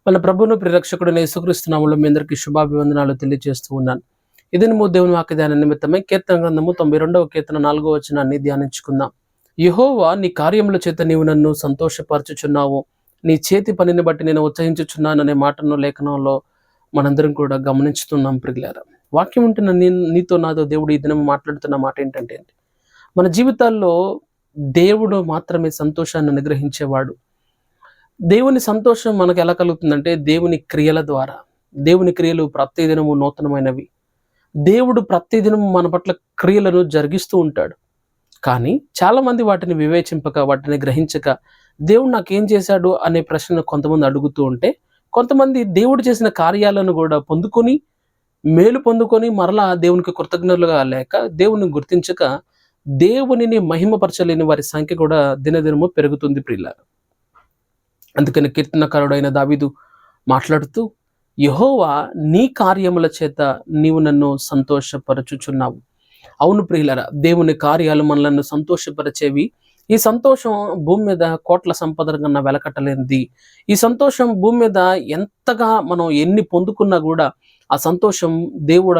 మన ప్రభువును ప్రిరక్షకుడైన యేసుక్రీస్తు నామములో మీ అందరికీ శుభాభివందనాలు తెలియజేస్తూ ఉన్నాను. ఇది దేవుని వాక్య ధ్యాన నిమిత్తమై కీర్తన గ్రంథము 92వ కీర్తన 4వ వచనాన్ని ధ్యానించుకుందాం. యెహోవా, నీ కార్యముల చేత నీవు నన్ను సంతోషపరచుచున్నావు, నీ చేతి పనిని బట్టి నేను ఉత్సహించుచున్నాను అనే మాటను లేఖనంలో మనందరం కూడా గమనించుతున్నాం. ప్రియులారా, వాక్యం ఉంటున్న నీతో నాతో దేవుడు ఈ దినం మాట్లాడుతున్న మాట ఏంటంటే, మన జీవితాల్లో దేవుడు మాత్రమే సంతోషాన్ని అనుగ్రహించేవాడు. దేవుని సంతోషం మనకు ఎలా కలుగుతుందంటే దేవుని క్రియల ద్వారా. దేవుని క్రియలు ప్రతిదినము నూతనమైనవి. దేవుడు ప్రతిదినము మన పట్ల క్రియలను జరిగిస్తూ ఉంటాడు. కానీ చాలా మంది వాటిని వివేచింపక, వాటిని గ్రహించక, దేవుడు నాకేం చేశాడు అనే ప్రశ్నను కొంతమంది అడుగుతూ ఉంటే, కొంతమంది దేవుడు చేసిన కార్యాలను కూడా పొందుకొని, మేలు పొందుకొని మరలా దేవునికి కృతజ్ఞతలుగా లేక, దేవుని గుర్తించక, దేవునిని మహిమపరచలేని వారి సంఖ్య కూడా దినదినము పెరుగుతుంది ప్రియులారా. అందుకని కీర్తనకారుడైన దావీదు మాట్లాడుతూ, యెహోవా, నీ కార్యముల చేత నీవు నన్ను సంతోషపరచుచున్నావు. అవును ప్రియులారా, దేవుని కార్యాలు మనలను సంతోషపరిచేవి. ఈ సంతోషం భూమి మీద కోట్ల సంపద కన్నా వెలకట్టలేనిది. ఈ సంతోషం భూమి మీద ఎంతగా మనం ఎన్ని పొందుకున్నా కూడా ఆ సంతోషం దేవుడు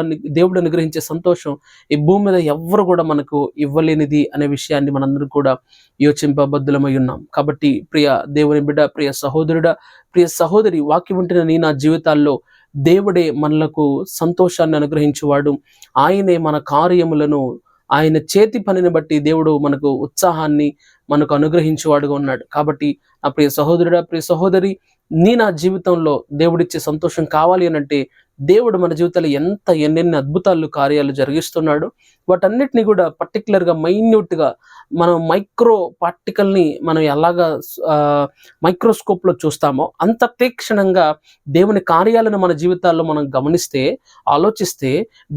అనుగ్రహించే సంతోషం ఈ భూమి మీద ఎవ్వరు కూడా మనకు ఇవ్వలేనిది అనే విషయాన్ని మనందరం కూడా యోచింపబద్ధులమై ఉన్నాం. కాబట్టి ప్రియ దేవుని బిడ్డ, ప్రియ సహోదరుడా, ప్రియ సహోదరి, వాక్యం ఉంటున్న నా జీవితాల్లో దేవుడే మనలకు సంతోషాన్ని అనుగ్రహించేవాడు. ఆయనే మన కార్యములను, ఆయన చేతి పనిని బట్టి దేవుడు మనకు ఉత్సాహాన్ని మనకు అనుగ్రహించేవాడుగా ఉన్నాడు. కాబట్టి నా ప్రియ సహోదరుడా, ప్రియ సహోదరి, నా జీవితంలో దేవుడిచ్చే సంతోషం కావాలి అని అంటే, దేవుడు మన జీవితాలు ఎన్నెన్ని అద్భుతాలు కార్యాలు జరిగిస్తున్నాడు. వాటన్నిటిని కూడా పర్టికులర్గా మైన్యూట్గా మనం మైక్రో పార్టికల్ని మనం ఎలాగా మైక్రోస్కోప్లో చూస్తామో అంత తీక్షణంగా దేవుని కార్యాలను మన జీవితాల్లో మనం గమనిస్తే, ఆలోచిస్తే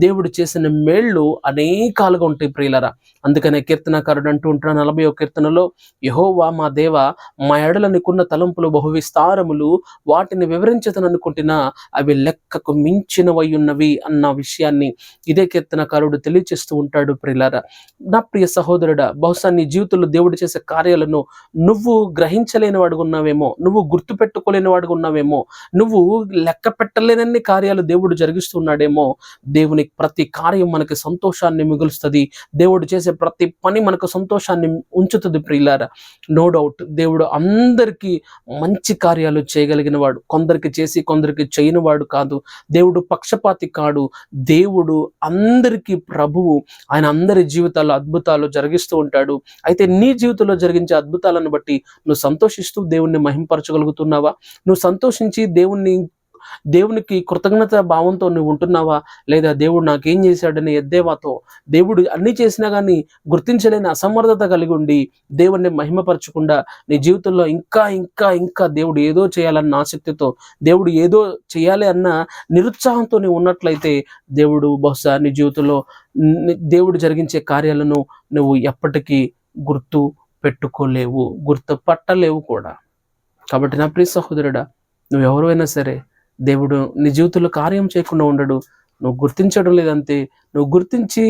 దేవుడు చేసిన మేళ్ళు అనేకాలుగా ఉంటాయి ప్రియులరా. అందుకనే కీర్తనకారుడు అంటూ ఉంటున్న 40వ కీర్తనలో, యెహోవా మా దేవ, మా ఎడల నీకున్న తలంపులు బహు విస్తారములు, వాటిని వివరించదననుకుంటున్నా అవి లెక్కకు మించినవై ఉన్నవి అన్న విషయాన్ని ఇదే కీర్తనకారుడు తెలియచేస్తూ ఉంటాడు ప్రియులారా. నా ప్రియ సహోదరుడా, బహుశా నీ జీవితంలో దేవుడు చేసే కార్యాలను నువ్వు గ్రహించలేని వాడుగా ఉన్నావేమో, నువ్వు గుర్తు పెట్టుకోలేని వాడుగా ఉన్నావేమో, నువ్వు లెక్క పెట్టలేనన్ని కార్యాలు దేవుడు జరిగిస్తున్నాడేమో. దేవుని ప్రతి కార్యం మనకి సంతోషాన్ని మిగులుస్తుంది. దేవుడు చేసే ప్రతి పని మనకు సంతోషాన్ని ఉంచుతుంది ప్రియులారా. నో డౌట్, దేవుడు అందరికీ మంచి కార్యాలు చేయగలిగిన వాడు. కొందరికి చేసి కొందరికి చేయని వాడు కాదు. దేవుడు పక్షపాతి కాడు. దేవుడు అందరికీ ప్రభువు. ఆయన అందరి జీవితాల్లో అద్భుతాలు జరిగిస్తూ ఉంటాడు. అయితే నీ జీవితంలో జరిగించే అద్భుతాలను బట్టి నువ్వు సంతోషిస్తూ దేవుణ్ణి మహింపరచగలుగుతున్నావా? నువ్వు సంతోషించి దేవునికి కృతజ్ఞత భావంతో నువ్వు ఉంటున్నావా? లేదా దేవుడు నాకేం చేశాడని ఎద్దేవాతో, దేవుడు అన్ని చేసినా కానీ గుర్తించలేని అసమర్థత కలిగి ఉండి దేవుణ్ణి మహిమపరచకుండా నీ జీవితంలో ఇంకా ఇంకా ఇంకా దేవుడు ఏదో చేయాలన్న ఆసక్తితో, దేవుడు ఏదో చేయాలి అన్న నిరుత్సాహంతో నువ్వు ఉన్నట్లయితే, దేవుడు బహుశా నీ జీవితంలో దేవుడు జరిగించే కార్యాలను నువ్వు ఎప్పటికీ గుర్తు పెట్టుకోలేవు, గుర్తుపట్టలేవు కూడా. కాబట్టి నా ప్రియ సహోదరుడా, నువ్వు ఎవరైనా సరే, దేవుడు నీ జీవితంలో కార్యం చేయకుండా ఉండడు. నువ్వు గుర్తించడం లేదంతే. నువ్వు గుర్తించి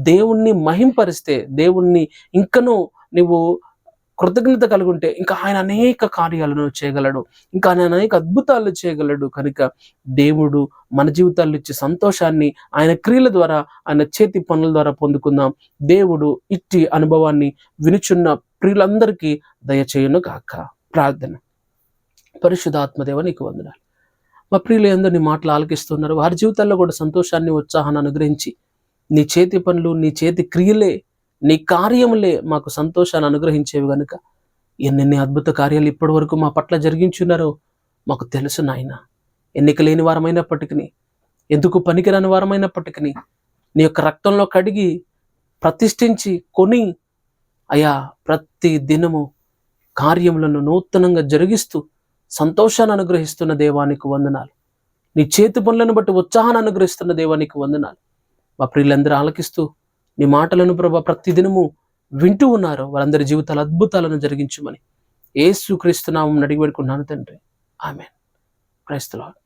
దేవుణ్ణి మహింపరిస్తే, దేవుణ్ణి ఇంకనూ నువ్వు కృతజ్ఞత కలిగి ఉంటే, ఇంకా ఆయన అనేక కార్యాలను చేయగలడు, ఇంకా ఆయన అనేక అద్భుతాలు చేయగలడు. కనుక దేవుడు మన జీవితాల్లో ఇచ్చే సంతోషాన్ని ఆయన క్రియల ద్వారా, ఆయన చేతి పనుల ద్వారా పొందుకుందాం. దేవుడు ఇట్టి అనుభవాన్ని వినుచున్న ప్రియులందరికీ దయచేయును గాక. ప్రార్థన. పరిశుద్ధాత్మదేవ, నీకు వందనాలు. మా ప్రియులు అందరూ నీ మాటలు ఆలకిస్తున్నారు. వారి జీవితాల్లో కూడా సంతోషాన్ని, ఉత్సాహాన్ని అనుగ్రహించి, నీ చేతి పనులు, నీ చేతి క్రియలే, నీ కార్యములే మాకు సంతోషాన్ని అనుగ్రహించేవి కనుక ఎన్నెన్ని అద్భుత కార్యాలు ఇప్పటి వరకు మా పట్ల జరిగించున్నారో మాకు తెలుసు నాయన. ఎన్నిక లేని వారమైనప్పటికీ, ఎందుకు పనికిరాని వారమైనప్పటికీ, నీ యొక్క రక్తంలో కడిగి ప్రతిష్ఠించి కొని, అయా, ప్రతి దినము కార్యములను నూతనంగా జరిగిస్తూ సంతోషాన్ని అనుగ్రహిస్తున్న దేవానికి వందనాలు. నీ చేతి పనులను బట్టి ఉత్సాహాన్ని అనుగ్రహిస్తున్న దేవానికి వందనాలు. మా ప్రియులందరూ ఆలకిస్తూ నీ మాటలను ప్రభా ప్రతిదినము వింటూ ఉన్నారు. వారందరి జీవితాల అద్భుతాలను జరిగించమని యేసుక్రీస్తు నామమున అడిగి వేడుకుంటున్నాను తండ్రి. ఆమేన్. Praise the lord.